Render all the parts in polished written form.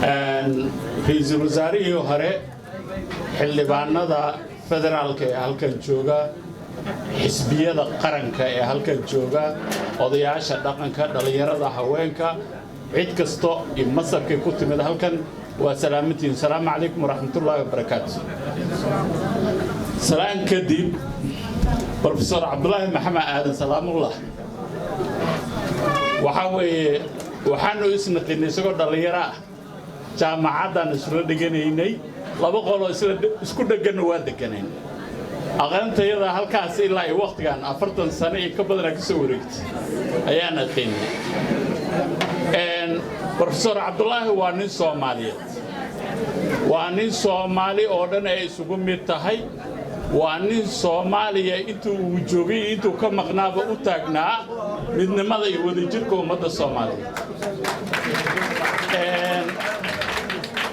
ra'iisul wasaarihii hore xildhibaanada federaalka ee halkan jooga xisbiyada qaranka ee halkan jooga odayaasha dhaqanka dhalinyarada haweenka cid kasto in masarkay ku timid halkan waa salaamantiin salaamu calaykum waraxmatullaahi wabarakaatu salaan kadib professor cabdullaahi maxamed aadan salaamullah waxaanu isnaqinay isagoo dhalinyaro ah jaamacadan isla dhiganaynay laba qolo isku dhagan waa deganayn aqoontayada halkaas ilaa ay waqtigan 40 sano ka badan ka soo wareegtay ayaan aqoonay professor cabdullaahi waa nin Soomaaliyeed waa nin Soomaali oo dhan ay isugu mid tahay waa nin Soomaaliya intuu uu joogay intuu ka maqnaaba u taagnaa midnimada iyo wadajirka ummadda Soomaaliyeed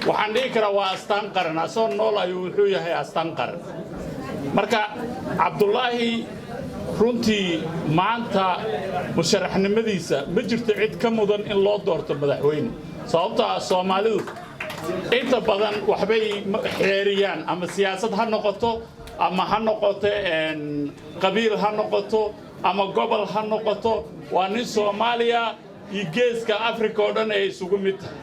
waxaan dhihi karaa waa astaan qaran asoo nool ayuu wuxuu yahay astaan qaran marka cabdullaahi runtii maanta musharaxnimadiisa ma jirto cid ka mudan in loo doorto madaxweyne sababtoo ah Soomaalidu inta badan waxbay xeeriyaan ama siyaasad ha noqoto ama ha noqoto qabiil ha noqoto ama gobol ha noqoto waa nin Soomaaliya iyo geeska Afrika oo dhan ay isugu mid tahay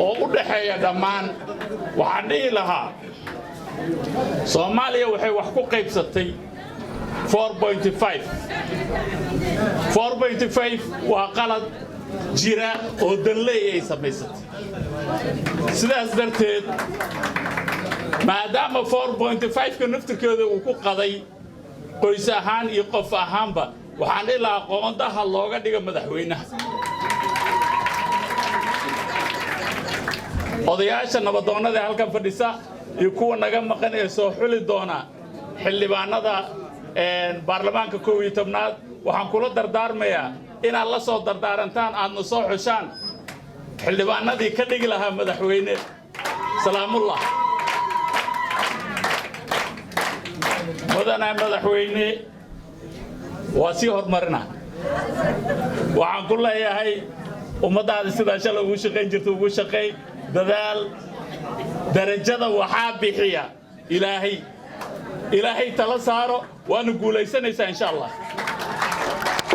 oo u dhaxeeya dhammaan waxaan dhihi lahaa Soomaaliya waxay wax ku qaybsatay 4.5 waa qalad jira oo danley ay samaysatay sidaas darteed maadaama 4.5 ka naftirkeeda uu ku qaday qoys ahaan iyo qof ahaanba waxaan dhihi lahaa qoondaha looga dhigo madaxweynaha odayaasha nabadoonnada halkan fadhisa iyo kuwa naga maqan ee soo xuli doona xildhibaanada baarlamaanka 11aad waxaan kula dardaarmayaa inaad la soo dardaarantaan aadna soo xushaan xildhibaanadii ka dhigi lahaa madaxweyne salaamullah mudana madaxweyne waa sii hormarina waxaan ku leeyahay ummadaada sidaa shalay ugu shaqayn jirta ugu shaqay dadaal darajada waxaa bixiya ilaahay tala saaro waanu guulaysanaysaa insha Allah